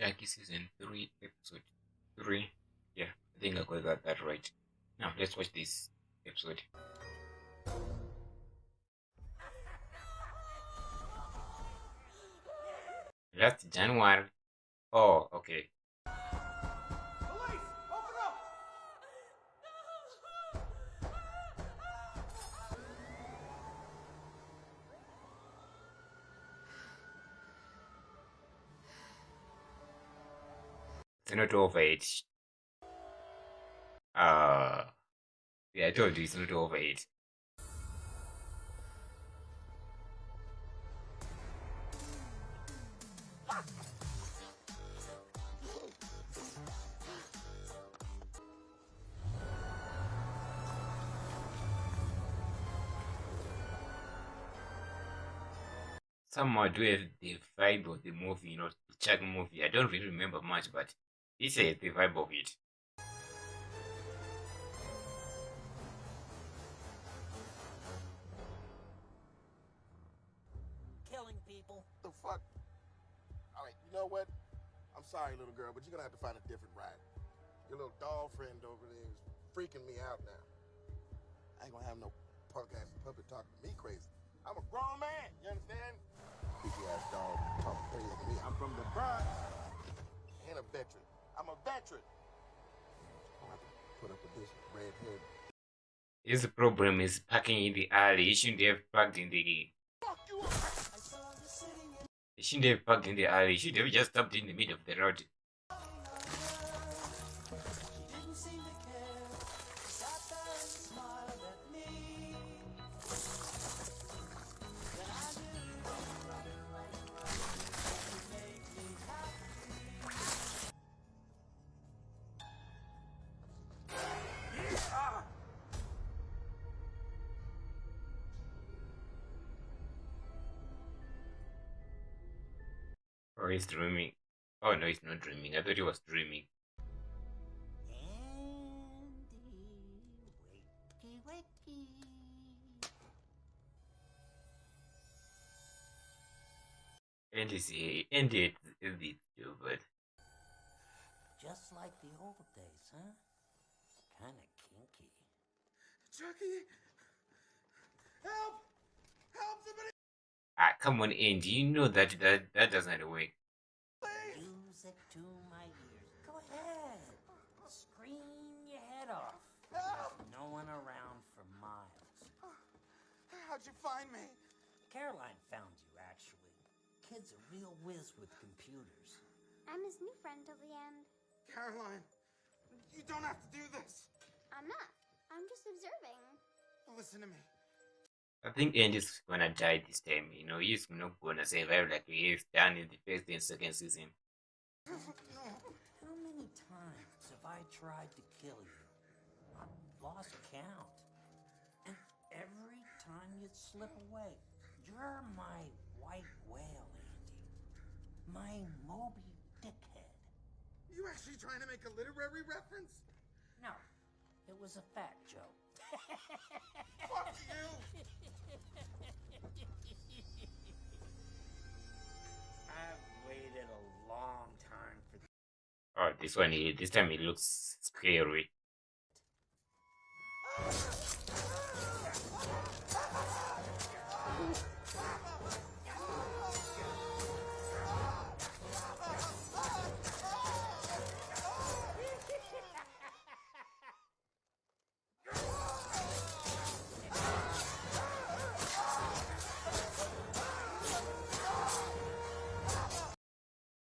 Chucky season 3, episode 3. Yeah, I think I got that right. Now let's watch this episode. Last January. Oh, okay. Police, open up! It's not over it. Yeah, I told you it's not over it. Somehow do have the vibe of the movie, the Chuck movie. I don't really remember much, but this is the vibe of it. Killing people. The fuck? Alright, you know what? I'm sorry, little girl, but you're gonna have to find a different ride. Your little doll friend over there is freaking me out now. I ain't gonna have no punk ass puppet talking to me crazy. I'm a grown man, you understand? Creepy ass dog talking crazy to me. I'm from the Bronx and a veteran. I'm a veteran. I'm gonna have to put up with this redhead. His problem is parking in the alley. He shouldn't have parked in the. Fuck you up! He shouldn't have parked in the alley. He should have just stopped in the middle of the road. Or he's dreaming. Oh no, he's not dreaming. I thought he was dreaming. Andy, wakey, wakey. Andy is the stupid. Just like the old days, huh? Kinda kinky. Chucky! Help! Help somebody! Ah, come on, Andy. You know that doesn't work. Music to my ears. Go ahead. Scream your head off. Help! There's no one around for miles. How'd you find me? Caroline found you, actually. Kid's a real whiz with computers. I'm his new friend till the end. Caroline, you don't have to do this. I'm not. I'm just observing. Listen to me. I think Andy's gonna die this time. He's not gonna survive like he has done in the first and second season. How many times have I tried to kill you? I've lost count. And every time you'd slip away, you're my white whale, Andy. My Moby Dickhead. You actually trying to make a literary reference? No, it was a fat joke. Fuck you! I've waited a long time for this. Oh, this time he looks scary.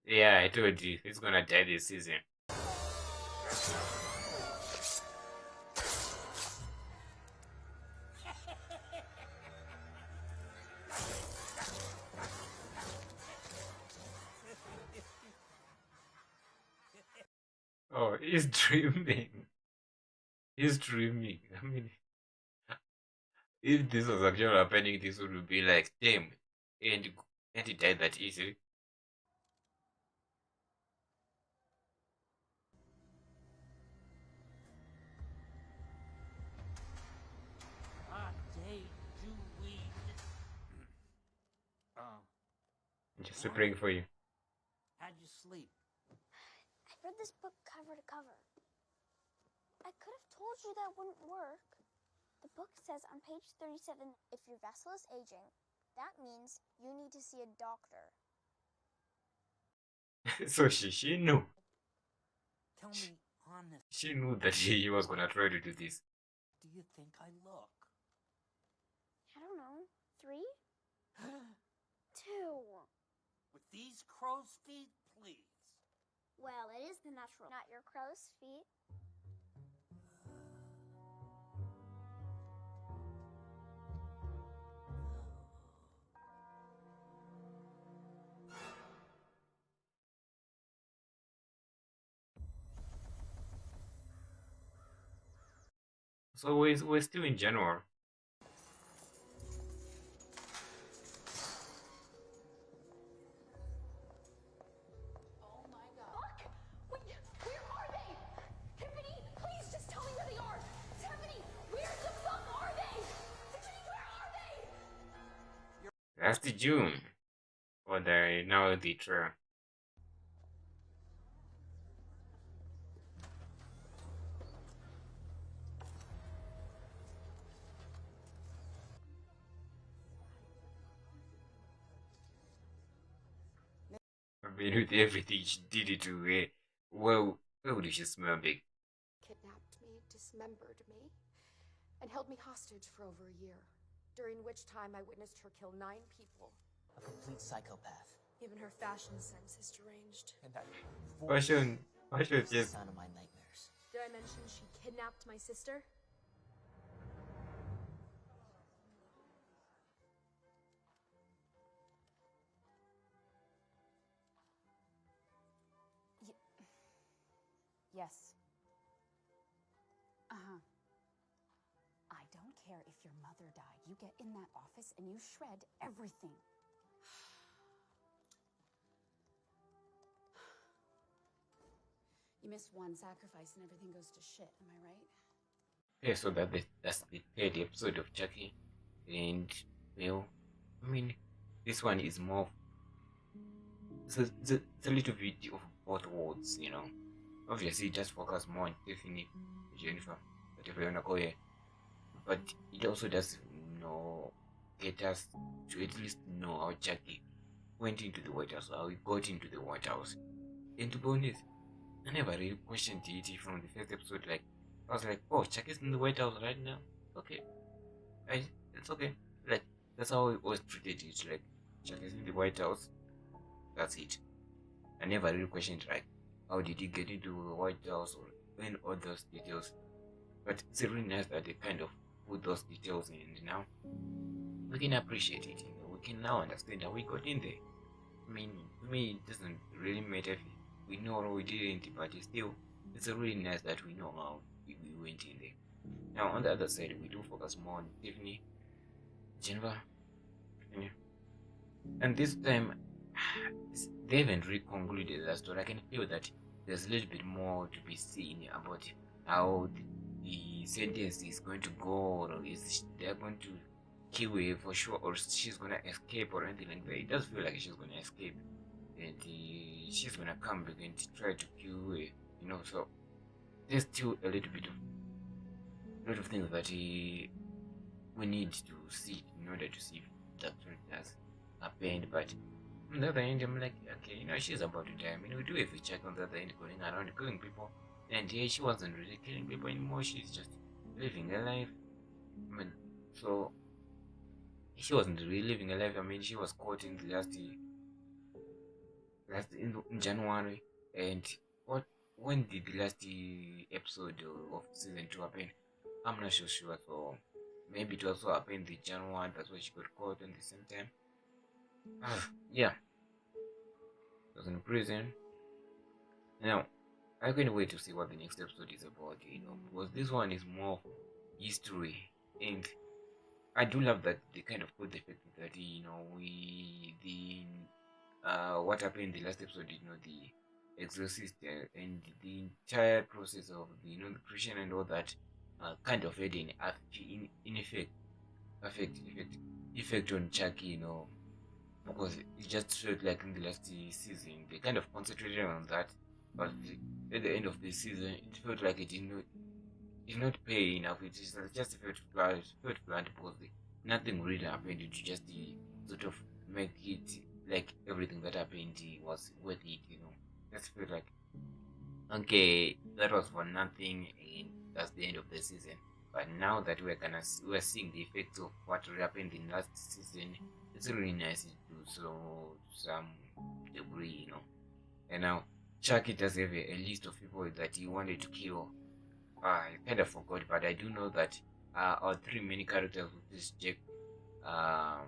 Yeah, I told you, he's gonna die this season. Oh, he's dreaming. He's dreaming. I mean, if this was actually happening, this would be like, damn, and he died that easy. Hot day, do we? I'm just praying for you. How'd you sleep? read this book cover to cover. I could have told you that wouldn't work. The book says on page 37, if your vessel is aging, that means you need to see a doctor. So she knew. Tell me honest, She knew that he was gonna try to do this. do you think I look? I don't know. 3? 2. With these crow's feet, please. Well, it is the natural, not your crow's feet. So we're still in January. Oh my god. Fuck! Wait, where are they? Tiffany, please just tell me where they are. Tiffany, where the fuck are they? Tiffany, where are they? That's the June. Or the now the trailer. I mean, with everything she did it to her. Well, how did she smell big? Kidnapped me, dismembered me, and held me hostage for over a year, during which time I witnessed her kill 9 people. A complete psychopath. Even her fashion sense is deranged. And that Fashion, is the yes. sound of my nightmares. Did I mention she kidnapped my sister? Yes. Uh-huh. I don't care if your mother died. You get in that office and you shred everything. You miss one sacrifice and everything goes to shit, am I right? Okay, so that's the third episode of Chucky. And, well, I mean, this one is more. It's a little bit of both worlds, you know. Obviously, just focus more on Tiffany, Jennifer, whatever you wanna call her. But it also does, get us to at least know how Chucky went into the White House, how he got into the White House. And to be honest, I never really questioned it from the first episode. Like, I was like, oh, Chucky's in the White House right now. Okay, it's okay. Like, that's how I always treated it. Like, Chucky's in the White House. That's it. I never really questioned like how did he get into the White House or any all those details. But it's really nice that they kind of put those details in, and now we can appreciate it. We can now understand how we got in there. I mean, to me, it doesn't really matter if we know or we didn't, but it's really nice that we know how we went in there. Now, on the other side, we do focus more on Tiffany, Jennifer, and this time they haven't really concluded that story. I can feel that there's a little bit more to be seen about how the sentence is going to go, or is they're going to kill her for sure, or she's gonna escape or anything like that. It does feel like she's gonna escape, and she's gonna come back and try to kill her. So there's still a lot of things that we need to see in order to see if that really has happened. But on the other hand, I'm like, okay, she's about to die. I mean, we do have a check on the other end going around killing people. And yeah, she wasn't really killing people anymore. She's just living her life. I mean, so she wasn't really living her life. I mean, she was caught in the last in January. And when did the last episode of season 2 happen? I'm not so sure. So maybe it also happened in January. That's why she got caught at the same time. Yeah. Was in prison. Now, I can't wait to see what the next episode is about, because this one is more history, and I do love that they kind of put the fact that what happened in the last episode, the exorcist and the entire process of the Christian and all that kind of had an effect on Chucky, because it just felt like in the last season they kind of concentrated on that, but at the end of the season, it felt like it did not pay enough. It is just felt bland because nothing really happened to just sort of make it like everything that happened was worth it. Just felt like okay, that was for nothing, and that's the end of the season. But now that we're seeing the effects of what happened in last season, it's really nice to so some degree. And now Chucky does have a list of people that he wanted to kill. I kind of forgot, but I do know that our three main characters, which is Jack, um,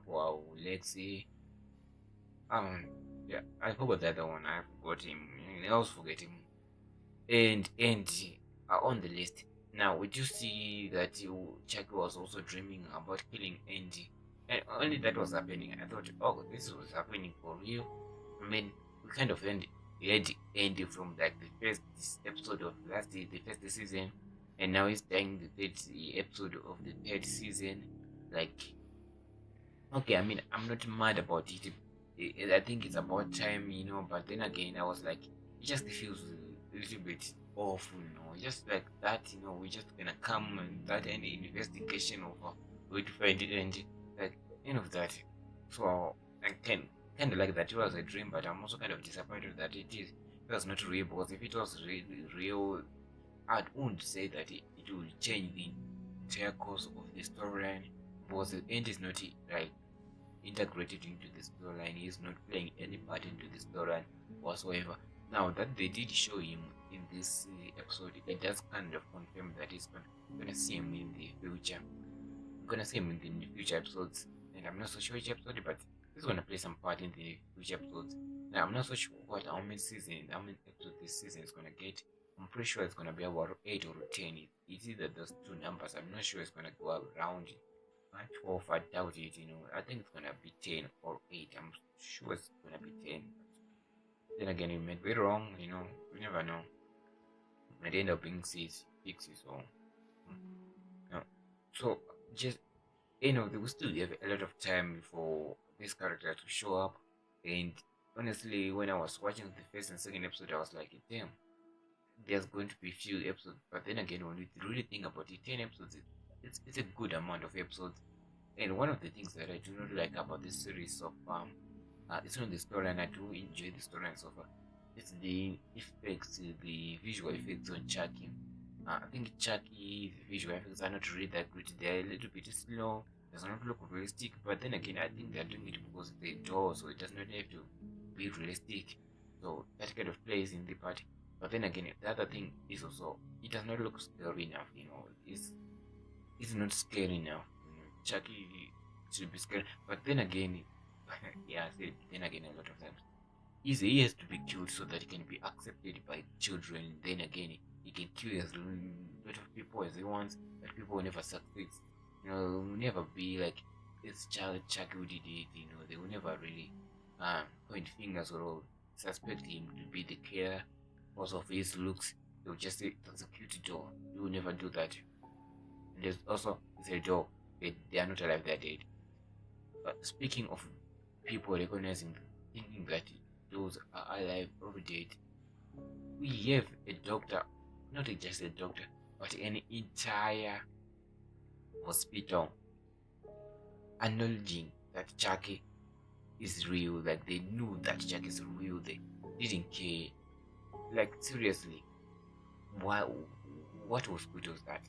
wow, Lexi, um, yeah, I forgot the other one. I forgot him. I also forget him. And are on the list. Now we do see that Chucky was also dreaming about killing Andy, and only that was happening. I thought, oh, this was happening for real. I mean, we kind of had Andy from like the first episode of the first season, and now he's dying the third episode of the third season. Like, okay, I mean, I'm not mad about it. I think it's about time. But then again, I was like, it just feels a little bit awful. Just like that. We're just gonna come and start an investigation of where to find it and like end of that. So I kind of like that it was a dream, but I'm also kind of disappointed that it was not real because if it was real, I wouldn't say that it will change the entire course of the storyline because the end is not like integrated into the storyline. He's not playing any part into the storyline whatsoever. Now that they did show him in this episode, it does kind of confirm that he's gonna see him in the future. I'm gonna see him in the future episodes, and I'm not so sure which episode, but he's gonna play some part in the future episodes. Now I'm not so sure how many episodes this season is gonna get. I'm pretty sure it's gonna be about 8 or 10. It's either those two numbers. I'm not sure it's gonna go around 12. I doubt it. I think it's gonna be 10 or 8. I'm sure it's gonna be 10. But then again, it may be wrong. We never know. It might end up being 6 or no. So just we still have a lot of time for this character to show up. And honestly, when I was watching the first and second episode, I was like, damn, there's going to be few episodes. But then again, when you really think about it, 10 episodes, it's a good amount of episodes. And one of the things that I do not like about this series of it's not the storyline. I do enjoy the storyline so far. It's the effects, the visual effects on Chucky. I think Chucky visual effects are not really that good. They're a little bit slow. Does not look realistic. But then again, I think they're doing it because it's a doll, so it does not have to be realistic. So that kind of plays in the part. But then again, the other thing is also it does not look scary enough. It's not scary enough. Chucky should be scary. But then again, yeah, I said then again a lot of times. He has to be killed so that he can be accepted by children. Then again, he can kill as lot of people as he wants, but people will never succeed. Will never be like this child Chucky who did it. They will never really point fingers or suspect him to be the killer because of his looks. They'll just say that's a cute doll. You will never do that. And there's also the doll. They are not alive, they're dead. But speaking of people recognizing, thinking that those are alive or dead, we have a doctor, not just a doctor, but an entire hospital acknowledging that Chucky is real. Like they knew that Chucky is real. They didn't care. Like seriously, why? What hospital was that?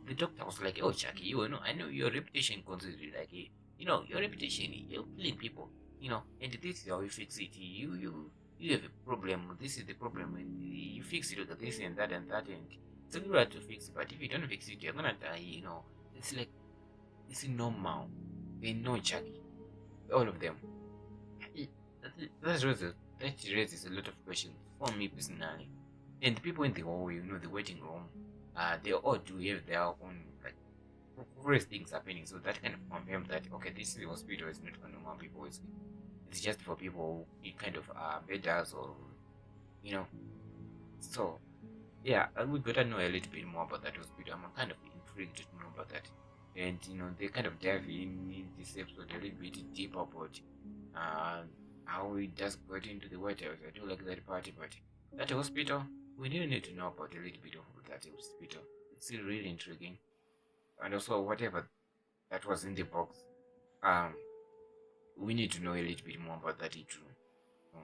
The doctor was like, "Oh, Chucky, I know your reputation considers you like, your reputation, you're killing people, and this is how you fix it. You have a problem. This is the problem, and you fix it with this and that and that, and it's a good way to fix it. But if you don't fix it, you're gonna die. It's like it's normal. They know Chucky, all of them. It- that raises a lot of questions for me personally, and the people in the hallway, the waiting room, they all do have their own like various things happening. So that kind of confirms that okay, this hospital is not for normal people. It's just for people who kind of beggars or you know. So yeah, we gotta know a little bit more about that hospital. I'm kind of intrigued to know about that. And they kind of dive in this episode a little bit deeper about uh how he just got into the White House. I do like that party, but that hospital, we didn't need to know about a little bit of that hospital. It's still really intriguing. And also whatever that was in the box, um, we need to know a little bit more about that too. So,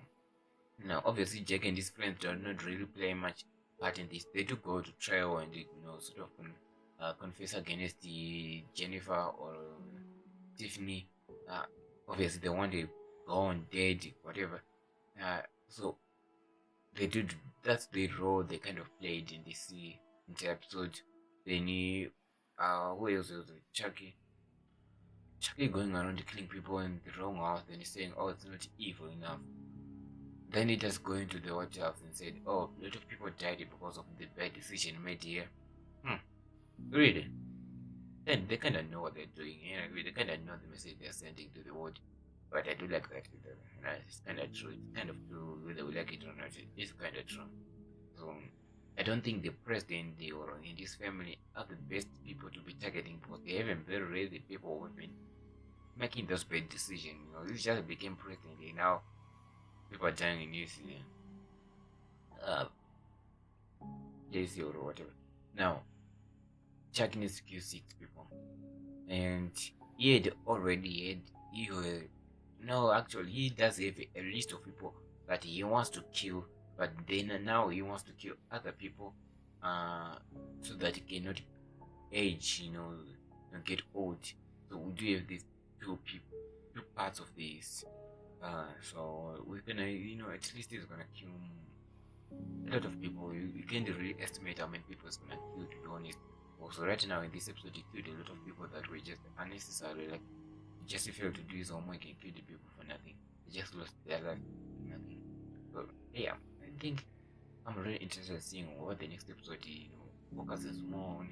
now, obviously, Jack and his friends do not really play much part in this. They do go to trial and sort of confess against the Jennifer or Tiffany. Uh, obviously, they want to go on dead, whatever. So they did. That's the role they kind of played in this in the episode. Then who else was it? Chucky going around killing people in the wrong house. Then he's saying, "Oh, it's not evil enough." Then he just go into the White House and said, "Oh, a lot of people died because of the bad decision made here." Really? Then they kind of know what they're doing. They kind of know the message they're sending to the world. But I do like that. It's kind of true. It's kind of true, whether we like it or not. It's kind of true. So I don't think the president or in this family are the best people to be targeting because they haven't very raised the people who've been making those bad decisions. This just became president. Now people are dying in this uh, Daisy or whatever. Now, Chuck needs to kill 6 people. And he had already had, no, actually, he does have a list of people that he wants to kill, but then now he wants to kill other people so that he cannot age, and get old. So we do have these two parts of this. So we're gonna, at least he's gonna kill a lot of people. You can't really estimate how many people it's gonna kill, to be honest. Also, right now in this episode, he killed a lot of people that were just unnecessary. Like, he just failed to do his homework and killed the people for nothing. They just lost their life for nothing. So, yeah, I think I'm really interested in seeing what the next episode, focuses more on.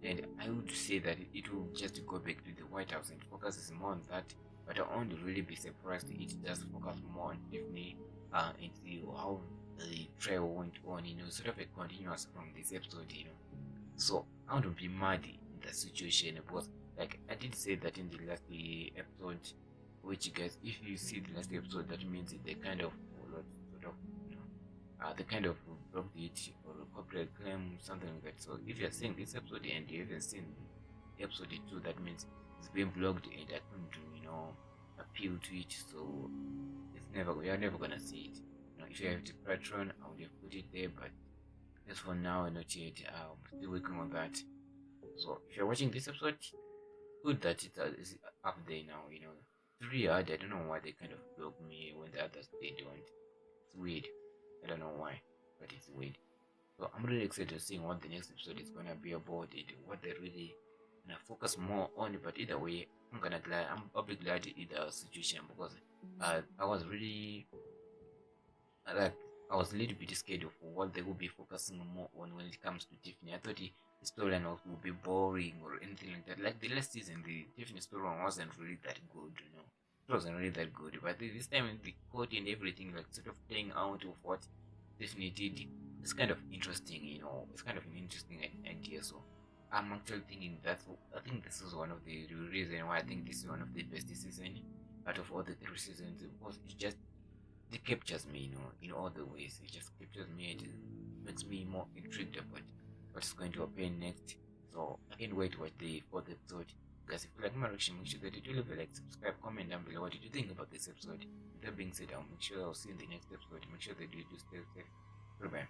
And I would say that it will just go back to the White House and focuses more on that. But I won't really be surprised if it just focus more on Tiffany and see how the trial went on, sort of a continuous from this episode. So I wouldn't be mad in that situation because, like I did say that in the last episode, which guys, if you see the last episode, that means they kind of sort of, they kind of blocked it or copyright claim, something like that. So if you're seeing this episode and you haven't seen episode 2, that means it's been blocked and I couldn't, appeal to it. So you're never gonna see it. If you have the Patreon, I would have put it there, but as for now, not yet. I'm still working on that. So if you're watching this episode, good that it is up there now. It's really hard. I don't know why they kind of block me when the others they don't. It's weird. I don't know why, but it's weird. So I'm really excited to see what the next episode is gonna be about it, what they really gonna focus more on. But either way, I'll be glad in either situation because I was really like I was a little bit scared of what they will be focusing more on when it comes to Tiffany. I thought the storyline would be boring or anything like that. Like the last season, the Tiffany storyline wasn't really that good. It wasn't really that good. But this time, the code and everything, like sort of playing out of what Tiffany did, it's kind of interesting. It's kind of an interesting idea. So I'm actually thinking I think this is one of the reasons why I think this is one of the best seasons out of all the 3 seasons because it captures me, in all the ways. It just captures me. It makes me more intrigued about what's going to happen next. So I can't wait to watch the 4th episode. Guys, if you like my reaction, make sure that you do leave a like, subscribe, comment down below. What did you think about this episode? With that being said, I'll make sure I'll see you in the next episode. Make sure that you do stay safe. Bye bye.